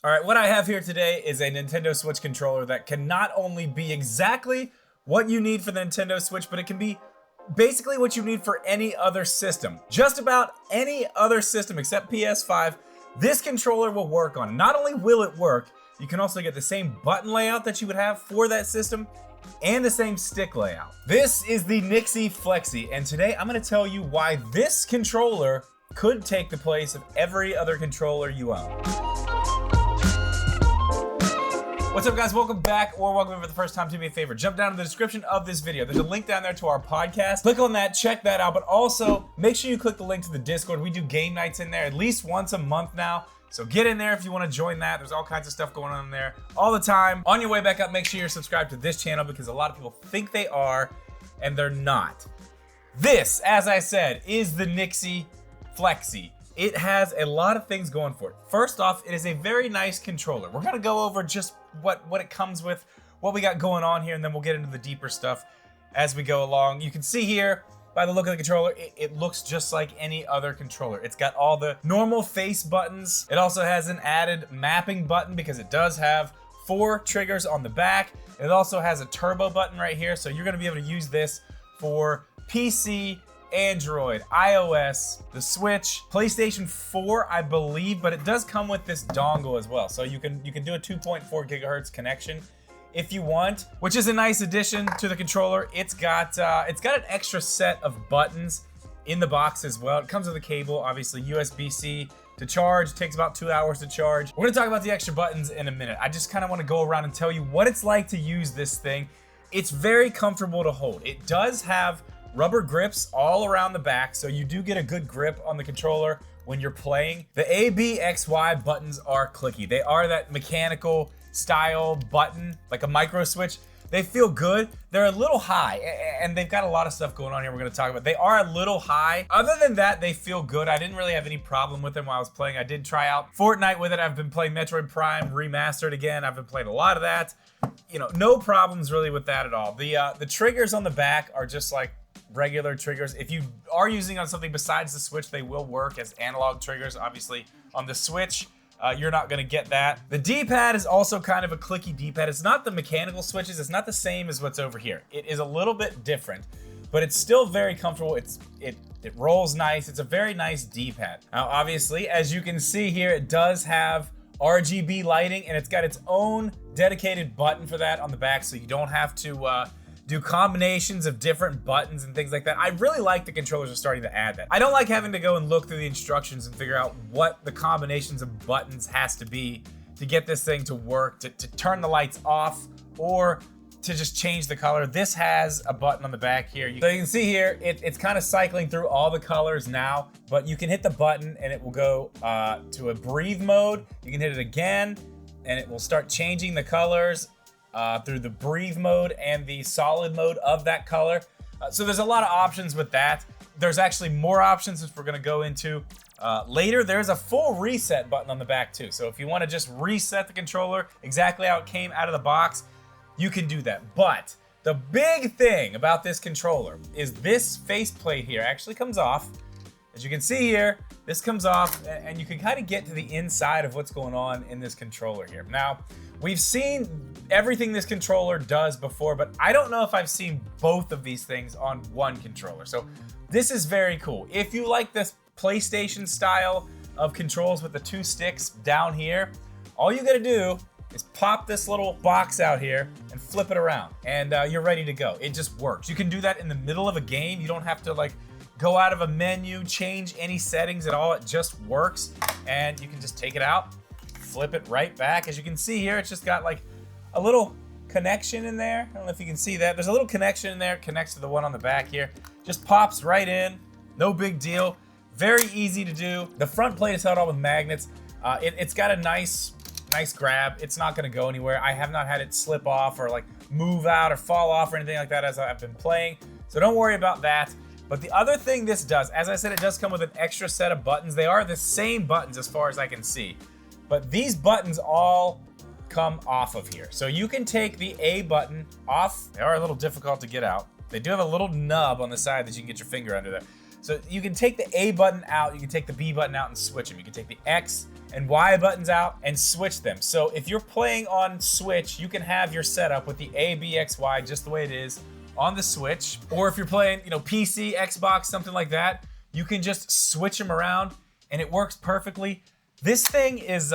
All right, what I have here today is a Nintendo Switch controller that can not only be exactly what you need for the Nintendo Switch, but it can be basically what you need for any other system. Just about any other system except PS5, this controller will work on. Not only will it work, you can also get the same button layout that you would have for that system and the same stick layout. This is the Nyxi Flexi, and today I'm gonna tell you why this controller could take the place of every other controller you own. What's up, guys? Welcome back, or welcome in for the first time. Do me a favor, jump down to the description of this video. There's a link down there to our podcast. Click on that, check that out, but also make sure you click the link to the Discord. We do game nights in there at least once a month now, so get in there if you want to join that. There's all kinds of stuff going on in there all the time. On your way back up, make sure you're subscribed to this channel because a lot of people think they are, and they're not. This, as I said, is the Nyxi Flexi. It has a lot of things going for it. First off, it is a very nice controller. We're gonna go over just what it comes with, what we got going on here, and then we'll get into the deeper stuff as we go along. You can see here, by the look of the controller, it looks just like any other controller. It's got all the normal face buttons. It also has an added mapping button because it does have 4 triggers on the back. It also has a turbo button right here, so you're gonna be able to use this for PC, Android, iOS, the Switch, PlayStation 4, I believe, but it does come with this dongle as well. So you can do a 2.4 gigahertz connection if you want, which is a nice addition to the controller. It's got an extra set of buttons in the box as well. It comes with a cable, obviously USB-C to charge. It takes about 2 hours to charge. We're gonna talk about the extra buttons in a minute. I just kind of want to go around and tell you what it's like to use this thing. It's very comfortable to hold. It does have rubber grips all around the back, so you do get a good grip on the controller when you're playing. The A, B, X, Y buttons are clicky. They are that mechanical style button, like a micro switch. They feel good. They're a little high, and they've got a lot of stuff going on here we're gonna talk about. They are a little high. Other than that, they feel good. I didn't really have any problem with them while I was playing. I did try out Fortnite with it. I've been playing Metroid Prime Remastered again. I've been playing a lot of that. You know, no problems really with that at all. The triggers on the back are just like regular triggers. If you are using it on something besides the Switch, they will work as analog triggers. Obviously, on the Switch, you're not gonna get that. The D-pad is also kind of a clicky D-pad. It's not the mechanical switches. It's not the same as what's over here. It is a little bit different, but it's still very comfortable. It rolls nice. It's a very nice D-pad. Now, obviously, as you can see here, it does have RGB lighting, and it's got its own dedicated button for that on the back, so you don't have to do combinations of different buttons and things like that. I really like the controllers are starting to add that. I don't like having to go and look through the instructions and figure out what the combinations of buttons has to be to get this thing to work, to turn the lights off, or to just change the color. This has a button on the back here. So you can see here, it's kind of cycling through all the colors now, but you can hit the button and it will go to a breathe mode. You can hit it again and it will start changing the colors through the breathe mode and the solid mode of that color. So there's a lot of options with that. There's actually more options which we're gonna go into later. There's a full reset button on the back too. So if you wanna just reset the controller exactly how it came out of the box, you can do that. But the big thing about this controller is this faceplate here actually comes off. As you can see here, this comes off and you can kind of get to the inside of what's going on in this controller here. Now, we've seen everything this controller does before, but I don't know if I've seen both of these things on one controller. So this is very cool. If you like this PlayStation style of controls with the 2 sticks down here, all you gotta do is pop this little box out here and flip it around, and you're ready to go. It just works. You can do that in the middle of a game. You don't have to like go out of a menu, change any settings at all. It just works, and you can just take it out, flip it right back. As you can see here, it's just got like a little connection in there. I don't know if you can see that. There's a little connection in there, connects to the one on the back here. Just pops right in, no big deal. Very easy to do. The front plate is held on with magnets. It's got a nice grab. It's not gonna go anywhere. I have not had it slip off or like move out or fall off or anything like that as I've been playing. So don't worry about that. But the other thing this does, as I said, it does come with an extra set of buttons. They are the same buttons as far as I can see, but these buttons all come off of here. So you can take the A button off. They are a little difficult to get out. They do have a little nub on the side that you can get your finger under there. So you can take the A button out, you can take the B button out and switch them. You can take the X and Y buttons out and switch them. So if you're playing on Switch, you can have your setup with the A, B, X, Y just the way it is on the Switch. Or if you're playing, PC, Xbox, something like that, you can just switch them around and it works perfectly. This thing is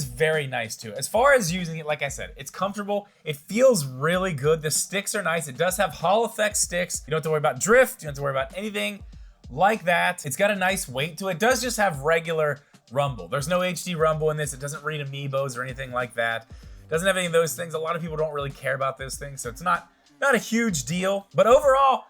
very nice too. As far as using it, like I said, it's comfortable. It feels really good. The sticks are nice. It does have Hall effect sticks. You don't have to worry about drift. You don't have to worry about anything like that. It's got a nice weight to it. It does just have regular rumble. There's no HD rumble in this. It doesn't read amiibos or anything like that. It doesn't have any of those things. A lot of people don't really care about those things, so it's not a huge deal. But overall,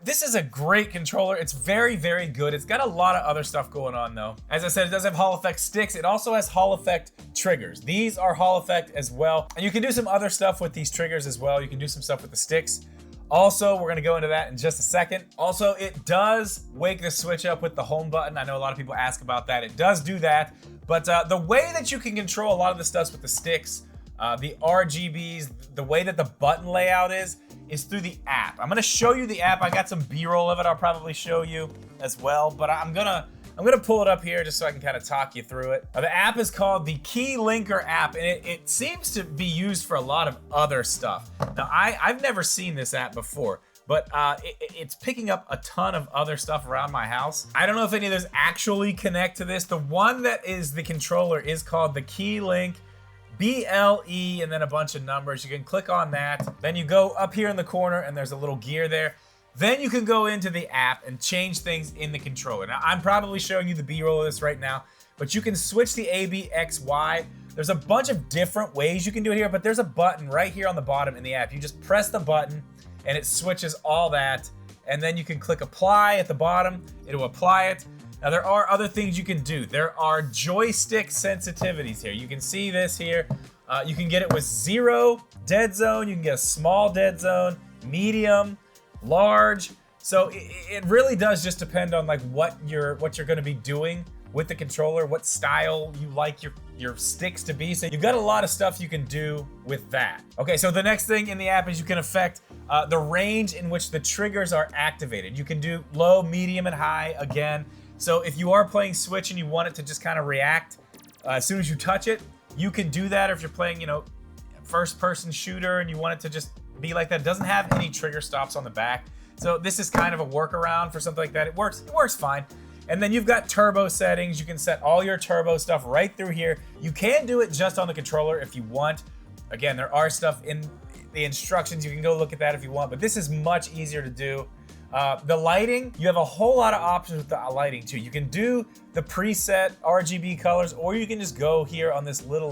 this is a great controller. It's very, very good. It's got a lot of other stuff going on though. As I said, it does have Hall effect sticks. It also has Hall effect triggers. These are Hall effect as well. And you can do some other stuff with these triggers as well. You can do some stuff with the sticks. Also, we're gonna go into that in just a second. Also, it does wake the Switch up with the home button. I know a lot of people ask about that. It does do that, but the way that you can control a lot of the stuff with the sticks, the RGBs, the way that the button layout is through the app. I'm gonna show you the app. I got some B-roll of it I'll probably show you as well, but I'm gonna pull it up here just so I can kind of talk you through it. The app is called the Key Linker app, and it seems to be used for a lot of other stuff. Now, I've never seen this app before, but it's picking up a ton of other stuff around my house. I don't know if any of those actually connect to this. The one that is the controller is called the Key Link BLE and then a bunch of numbers. You can click on that. Then you go up here in the corner and there's a little gear there. Then you can go into the app and change things in the controller. Now, I'm probably showing you the B-roll of this right now, but you can switch the A, B, X, Y. There's a bunch of different ways you can do it here, but there's a button right here on the bottom in the app. You just press the button and it switches all that. And then you can click apply at the bottom. It'll apply it. Now, there are other things you can do. There are joystick sensitivities here. You can see this here. You can get it with 0 dead zone. You can get a small dead zone, medium, large. So it really does just depend on like what you're going to be doing with the controller, what style you like your sticks to be. So you've got a lot of stuff you can do with that. Okay, so the next thing in the app is you can affect the range in which the triggers are activated. You can do low, medium, and high again. So if you are playing Switch and you want it to just kind of react as soon as you touch it, you can do that. Or if you're playing, first-person shooter and you want it to just be like that, it doesn't have any trigger stops on the back. So this is kind of a workaround for something like that. It works fine. And then you've got turbo settings. You can set all your turbo stuff right through here. You can do it just on the controller if you want. Again, there are stuff in the instructions. You can go look at that if you want, but this is much easier to do. The lighting, you have a whole lot of options with the lighting too. You can do the preset RGB colors, or you can just go here on this little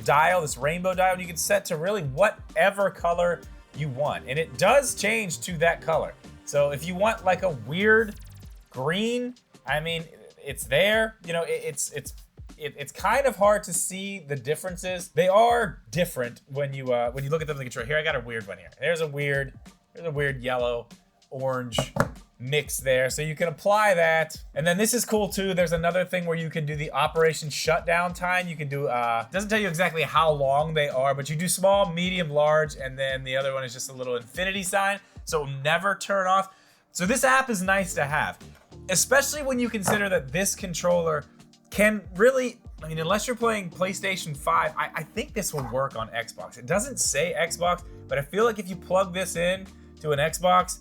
dial, this rainbow dial, and you can set to really whatever color you want. And it does change to that color. So if you want like a weird green, I mean, it's there. It's kind of hard to see the differences. They are different when you look at them in the controller. Here, I got a weird one here. There's a weird yellow, orange mix there, so you can apply that. And then this is cool too. There's another thing where you can do the operation shutdown time. You can do it doesn't tell you exactly how long they are, but you do small, medium, large, and then the other one is just a little infinity sign, so it'll never turn off. So this app is nice to have, especially when you consider that this controller can really, I mean, unless you're playing PlayStation 5, I think this will work on Xbox. It doesn't say Xbox, but I feel like if you plug this in to an Xbox,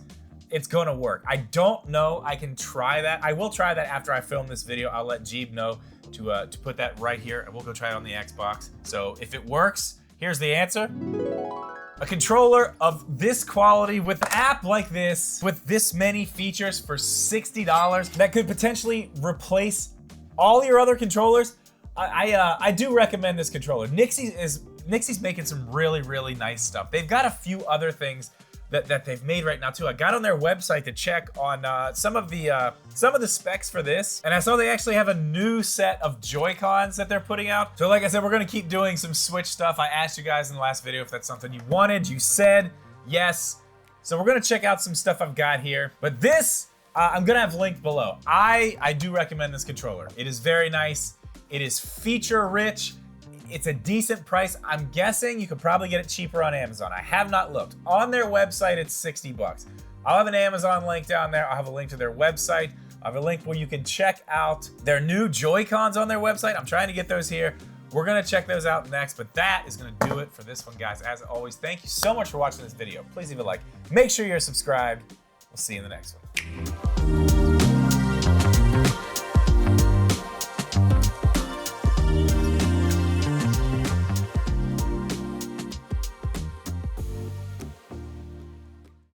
it's gonna work. I don't know. I can try that. I will try that after I film this video. I'll let Jeeb know to put that right here, and we'll go try it on the Xbox. So if it works, here's the answer. A controller of this quality with an app like this, with this many features for $60, that could potentially replace all your other controllers. I do recommend this controller. Nyxi's making some really, really nice stuff. They've got a few other things that they've made right now too. I got on their website to check on some of the specs for this, and I saw they actually have a new set of Joy-Cons that they're putting out. So like I said, we're gonna keep doing some Switch stuff. I asked you guys in the last video if that's something you wanted. You said yes. So we're gonna check out some stuff I've got here. But this, I'm gonna have linked below. I do recommend this controller. It is very nice. It is feature rich. It's a decent price. I'm guessing you could probably get it cheaper on Amazon. I have not looked. On their website, it's $60. I'll have an Amazon link down there. I'll have a link to their website. I have a link where you can check out their new Joy-Cons on their website. I'm trying to get those here. We're gonna check those out next, but that is gonna do it for this one, guys. As always, thank you so much for watching this video. Please leave a like. Make sure you're subscribed. We'll see you in the next one.